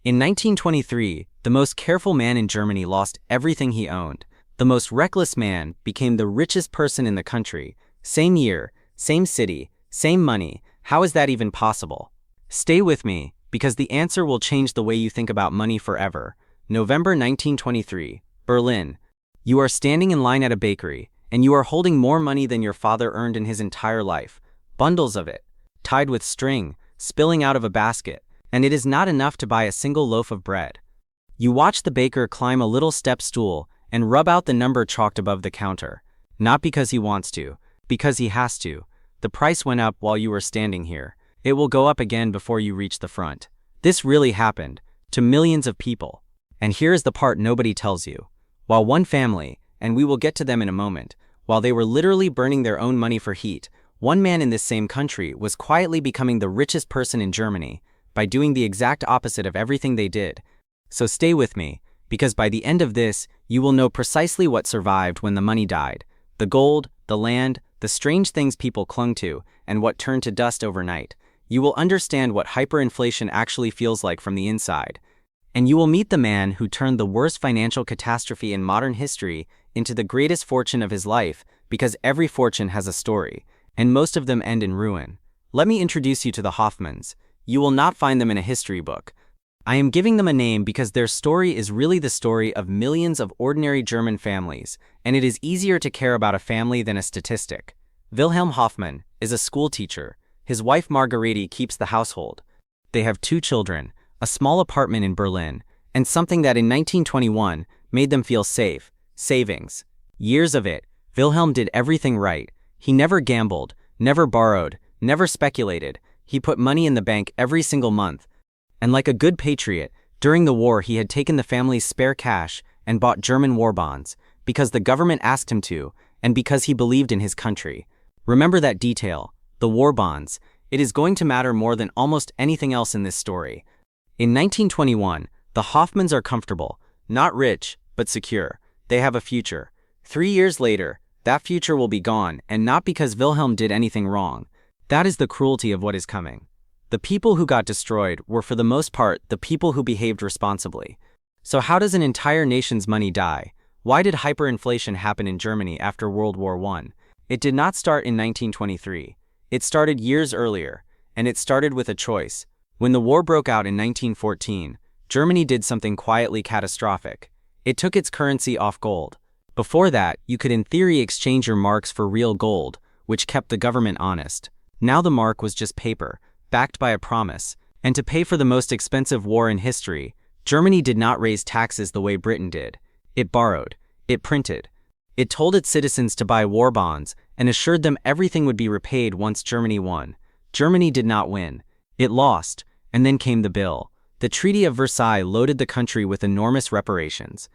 In 1923, the most careful man in Germany lost everything he owned. The most reckless man became the richest person in the country. Same year, same city, same money. How is that even possible? Stay with me, because the answer will change the way you think about money forever. November 1923, Berlin. You are standing in line at a bakery, and you are holding more money than your father earned in his entire life. Bundles of it, tied with string, spilling out of a basket, and it is not enough to buy a single loaf of bread. You watch the baker climb a little step stool and rub out the number chalked above the counter. Not because he wants to, because he has to. The price went up while you were standing here. It will go up again before you reach the front. This really happened, to millions of people. And here is the part nobody tells you. While one family, and we will get to them in a moment, while they were literally burning their own money for heat, one man in this same country was quietly becoming the richest person in Germany by doing the exact opposite of everything they did. So stay with me, because by the end of this, you will know precisely what survived when the money died. The gold, the land, the strange things people clung to, and what turned to dust overnight. You will understand what hyperinflation actually feels like from the inside. And you will meet the man who turned the worst financial catastrophe in modern history into the greatest fortune of his life, because every fortune has a story, and most of them end in ruin. Let me introduce you to the Hoffmanns. You will not find them in a history book. I am giving them a name because their story is really the story of millions of ordinary German families, and it is easier to care about a family than a statistic. Wilhelm Hoffmann is a school teacher. His wife Margarete keeps the household. They have 2 children, a small apartment in Berlin, and something that in 1921 made them feel safe: savings. Years of it. Wilhelm did everything right. He never gambled, never borrowed, never speculated. He put money in the bank every single month. And like a good patriot, during the war he had taken the family's spare cash and bought German war bonds, because the government asked him to, and because he believed in his country. Remember that detail, the war bonds. It is going to matter more than almost anything else in this story. In 1921, the Hoffmanns are comfortable, not rich, but secure. They have a future. 3 years later, that future will be gone, and not because Wilhelm did anything wrong. That is the cruelty of what is coming. The people who got destroyed were for the most part the people who behaved responsibly. So how does an entire nation's money die? Why did hyperinflation happen in Germany after World War I? It did not start in 1923. It started years earlier, and it started with a choice. When the war broke out in 1914, Germany did something quietly catastrophic. It took its currency off gold. Before that, you could in theory exchange your marks for real gold, which kept the government honest. Now the mark was just paper, backed by a promise, and to pay for the most expensive war in history, Germany did not raise taxes the way Britain did. It borrowed. It printed. It told its citizens to buy war bonds and assured them everything would be repaid once Germany won. Germany did not win. It lost, and then came the bill. The Treaty of Versailles loaded the country with enormous reparations.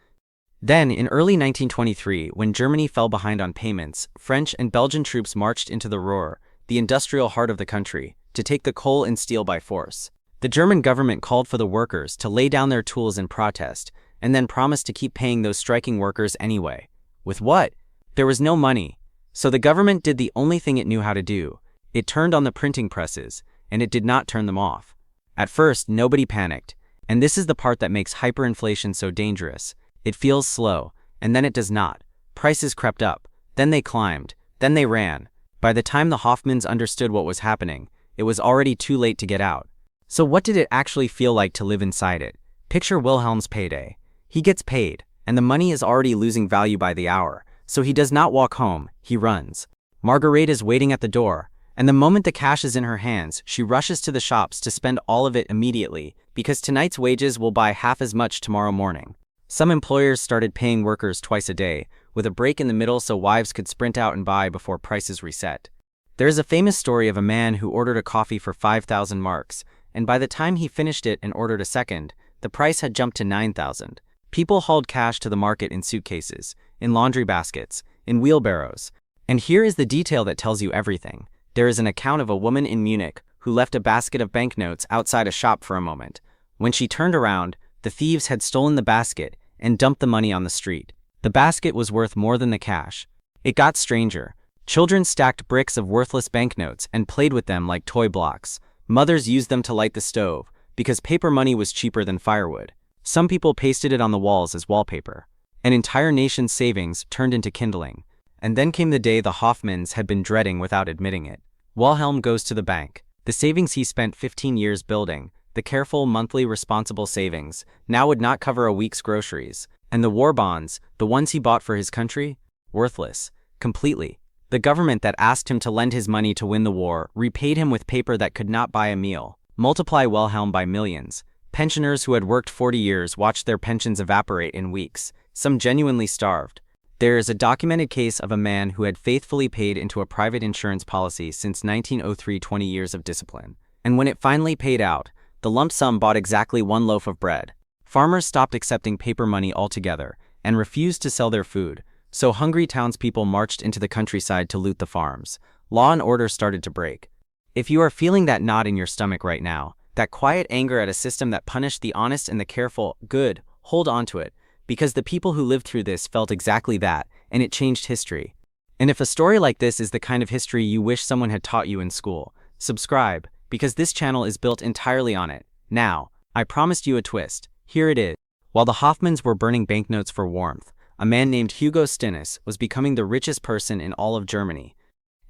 Then, in early 1923, when Germany fell behind on payments, French and Belgian troops marched into the Ruhr, the industrial heart of the country, to take the coal and steel by force. The German government called for the workers to lay down their tools in protest, and then promised to keep paying those striking workers anyway. With what? There was no money. So the government did the only thing it knew how to do. It turned on the printing presses, and it did not turn them off. At first, nobody panicked, and this is the part that makes hyperinflation so dangerous. It feels slow, and then it does not. Prices crept up, then they climbed, then they ran. By the time the Hoffmanns understood what was happening, it was already too late to get out. So what did it actually feel like to live inside it? Picture Wilhelm's payday. He gets paid, and the money is already losing value by the hour, so he does not walk home, he runs. Margarete is waiting at the door, and the moment the cash is in her hands, she rushes to the shops to spend all of it immediately, because tonight's wages will buy half as much tomorrow morning. Some employers started paying workers twice a day, with a break in the middle so wives could sprint out and buy before prices reset. There is a famous story of a man who ordered a coffee for 5,000 marks, and by the time he finished it and ordered a second, the price had jumped to 9,000. People hauled cash to the market in suitcases, in laundry baskets, in wheelbarrows. And here is the detail that tells you everything. There is an account of a woman in Munich who left a basket of banknotes outside a shop for a moment. When she turned around, the thieves had stolen the basket and dumped the money on the street. The basket was worth more than the cash. It got stranger. Children stacked bricks of worthless banknotes and played with them like toy blocks. Mothers used them to light the stove. because paper money was cheaper than firewood. Some people pasted it on the walls as wallpaper. An entire nation's savings turned into kindling. And then came the day the Hoffmanns had been dreading without admitting it. Wilhelm goes to the bank. The savings he spent 15 years building, the careful, monthly, responsible savings, now would not cover a week's groceries. And the war bonds, the ones he bought for his country? Worthless. Completely. The government that asked him to lend his money to win the war repaid him with paper that could not buy a meal. Multiply Wilhelm by millions. Pensioners who had worked 40 years watched their pensions evaporate in weeks. Some genuinely starved. There is a documented case of a man who had faithfully paid into a private insurance policy since 1903, 20 years of discipline. And when it finally paid out, the lump sum bought exactly one loaf of bread. Farmers stopped accepting paper money altogether and refused to sell their food, so hungry townspeople marched into the countryside to loot the farms. Law and order started to break. If you are feeling that knot in your stomach right now, that quiet anger at a system that punished the honest and the careful, good, hold on to it, because the people who lived through this felt exactly that, and it changed history. And if a story like this is the kind of history you wish someone had taught you in school, subscribe, because this channel is built entirely on it. Now, I promised you a twist. Here it is. While the Hoffmanns were burning banknotes for warmth, a man named Hugo Stinnes was becoming the richest person in all of Germany.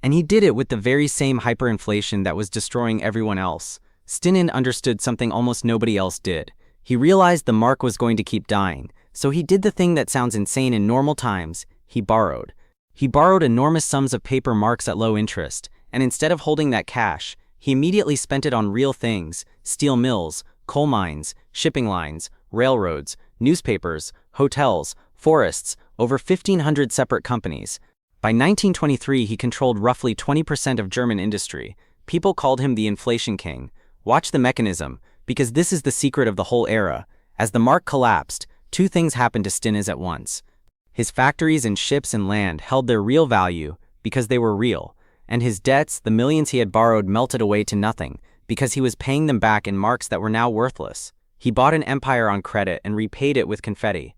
And he did it with the very same hyperinflation that was destroying everyone else. Stinnes understood something almost nobody else did. He realized the mark was going to keep dying, so he did the thing that sounds insane in normal times. He borrowed. He borrowed enormous sums of paper marks at low interest, and instead of holding that cash, he immediately spent it on real things: steel mills, coal mines, shipping lines, railroads, newspapers, hotels, forests, over 1,500 separate companies. By 1923, he controlled roughly 20% of German industry. People called him the inflation king. Watch the mechanism, because this is the secret of the whole era. As the mark collapsed, two things happened to Stinnes at once. His factories and ships and land held their real value because they were real, and his debts, the millions he had borrowed, melted away to nothing because he was paying them back in marks that were now worthless. He bought an empire on credit and repaid it with confetti.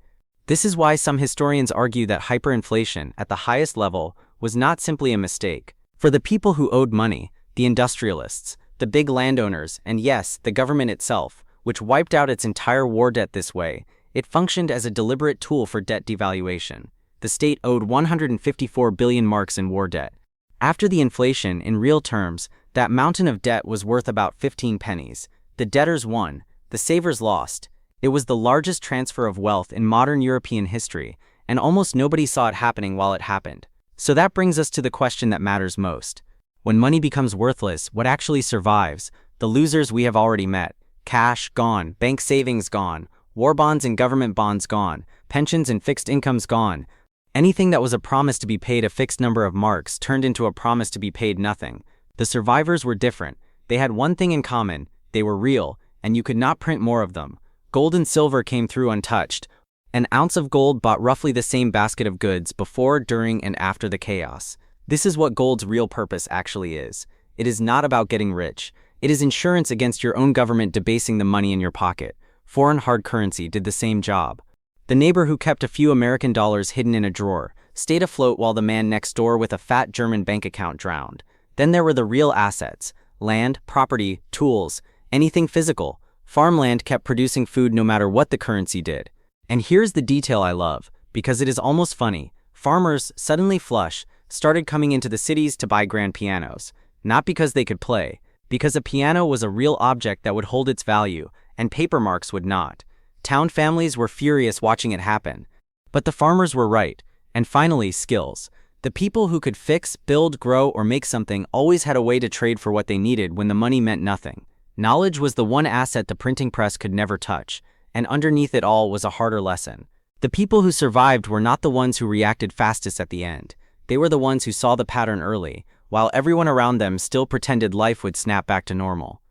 This is why some historians argue that hyperinflation at the highest level was not simply a mistake. For the people who owed money, the industrialists, the big landowners, and yes, the government itself, which wiped out its entire war debt this way, it functioned as a deliberate tool for debt devaluation. The state owed 154 billion marks in war debt. After the inflation, in real terms, that mountain of debt was worth about 15 pennies. The debtors won, the savers lost. It was the largest transfer of wealth in modern European history, and almost nobody saw it happening while it happened. So that brings us to the question that matters most. When money becomes worthless, what actually survives? The losers we have already met. Cash gone, bank savings gone, war bonds and government bonds gone, pensions and fixed incomes gone. Anything that was a promise to be paid a fixed number of marks turned into a promise to be paid nothing. The survivors were different. They had one thing in common: they were real, and you could not print more of them. Gold and silver came through untouched. An ounce of gold bought roughly the same basket of goods before, during, and after the chaos. This is what gold's real purpose actually is. It is not about getting rich. It is insurance against your own government debasing the money in your pocket. Foreign hard currency did the same job. The neighbor who kept a few American dollars hidden in a drawer stayed afloat while the man next door with a fat German bank account drowned. Then there were the real assets: land, property, tools, anything physical. Farmland kept producing food no matter what the currency did. And here's the detail I love, because it is almost funny. Farmers, suddenly flush, started coming into the cities to buy grand pianos. Not because they could play, because a piano was a real object that would hold its value, and paper marks would not. Town families were furious watching it happen. But the farmers were right. And finally, skills. The people who could fix, build, grow, or make something always had a way to trade for what they needed when the money meant nothing. Knowledge was the one asset the printing press could never touch, and underneath it all was a harder lesson. The people who survived were not the ones who reacted fastest at the end. They were the ones who saw the pattern early, while everyone around them still pretended life would snap back to normal.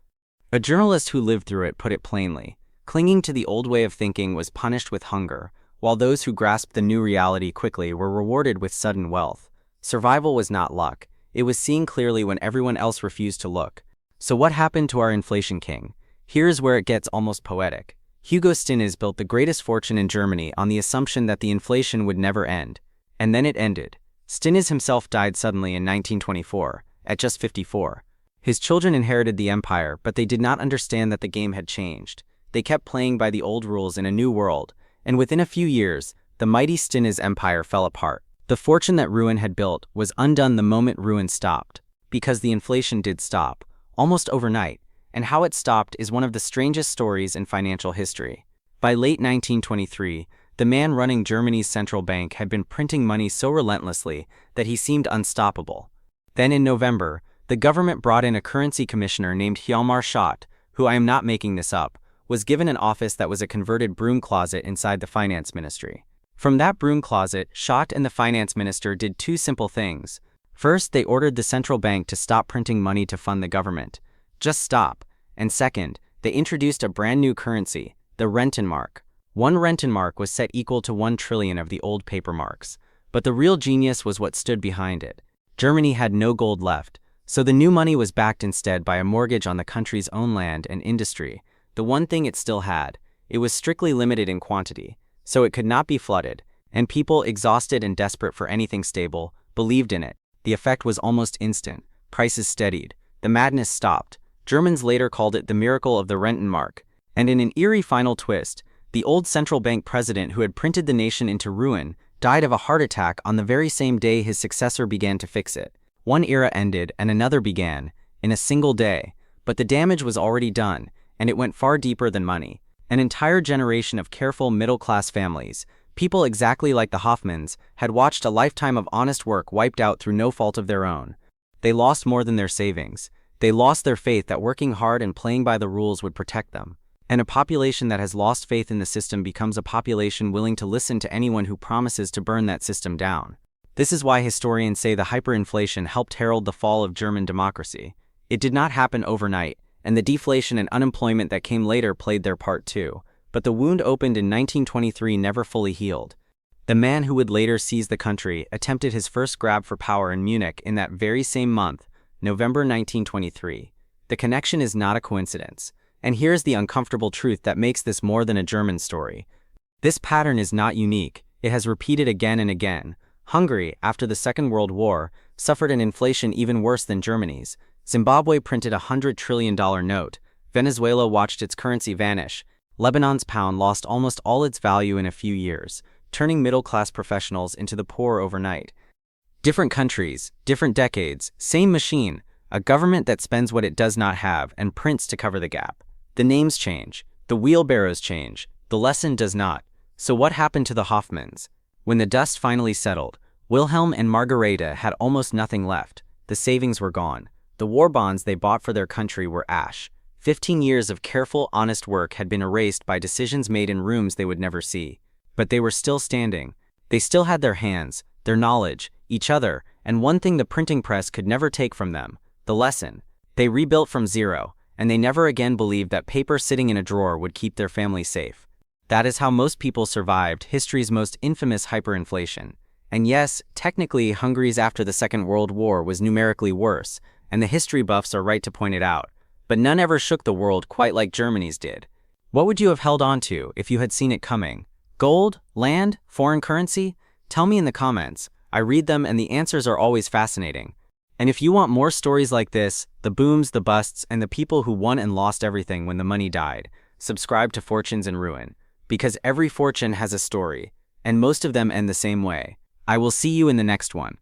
A journalist who lived through it put it plainly: clinging to the old way of thinking was punished with hunger, while those who grasped the new reality quickly were rewarded with sudden wealth. Survival was not luck. It was seeing clearly when everyone else refused to look. So what happened to our inflation king? Here's where it gets almost poetic. Hugo Stinnes built the greatest fortune in Germany on the assumption that the inflation would never end. And then it ended. Stinnes himself died suddenly in 1924, at just 54. His children inherited the empire, but they did not understand that the game had changed. They kept playing by the old rules in a new world, and within a few years, the mighty Stinnes empire fell apart. The fortune that ruin had built was undone the moment ruin stopped, because the inflation did stop, almost overnight, and how it stopped is one of the strangest stories in financial history. By late 1923, the man running Germany's central bank had been printing money so relentlessly that he seemed unstoppable. Then in November, the government brought in a currency commissioner named Hjalmar Schott, who, I am not making this up, was given an office that was a converted broom closet inside the finance ministry. From that broom closet, Schott and the finance minister did two simple things. First, they ordered the central bank to stop printing money to fund the government. Just stop. And second, they introduced a brand new currency, the Rentenmark. One Rentenmark was set equal to 1 trillion of the old paper marks. But the real genius was what stood behind it. Germany had no gold left, so the new money was backed instead by a mortgage on the country's own land and industry. The one thing it still had, it was strictly limited in quantity, so it could not be flooded, and people, exhausted and desperate for anything stable, believed in it. The effect was almost instant. Prices steadied. The madness stopped. Germans later called it the miracle of the Rentenmark. And in an eerie final twist, the old central bank president who had printed the nation into ruin died of a heart attack on the very same day his successor began to fix it. One era ended and another began, in a single day, but the damage was already done, and it went far deeper than money. An entire generation of careful middle-class families, people exactly like the Hoffmanns, had watched a lifetime of honest work wiped out through no fault of their own. They lost more than their savings. They lost their faith that working hard and playing by the rules would protect them. And a population that has lost faith in the system becomes a population willing to listen to anyone who promises to burn that system down. This is why historians say the hyperinflation helped herald the fall of German democracy. It did not happen overnight, and the deflation and unemployment that came later played their part too. But the wound opened in 1923 never fully healed. The man who would later seize the country attempted his first grab for power in Munich in that very same month, November 1923. The connection is not a coincidence. And here's the uncomfortable truth that makes this more than a German story. This pattern is not unique. It has repeated again and again. Hungary, after the Second World War, suffered an inflation even worse than Germany's. Zimbabwe printed a $100 trillion note. Venezuela watched its currency vanish. Lebanon's pound lost almost all its value in a few years, turning middle-class professionals into the poor overnight. Different countries, different decades, same machine, a government that spends what it does not have and prints to cover the gap. The names change, the wheelbarrows change, the lesson does not. So what happened to the Hoffmanns? When the dust finally settled, Wilhelm and Margareta had almost nothing left. The savings were gone. The war bonds they bought for their country were ash. 15 years of careful, honest work had been erased by decisions made in rooms they would never see. But they were still standing. They still had their hands, their knowledge, each other, and one thing the printing press could never take from them, the lesson. They rebuilt from zero, and they never again believed that paper sitting in a drawer would keep their family safe. That is how most people survived history's most infamous hyperinflation. And yes, technically, Hungary's after the Second World War was numerically worse, and the history buffs are right to point it out. But none ever shook the world quite like Germany's did. What would you have held on to if you had seen it coming? Gold? Land? Foreign currency? Tell me in the comments. I read them and the answers are always fascinating. And if you want more stories like this, the booms, the busts, and the people who won and lost everything when the money died, subscribe to Fortunes in Ruin. Because every fortune has a story, and most of them end the same way. I will see you in the next one.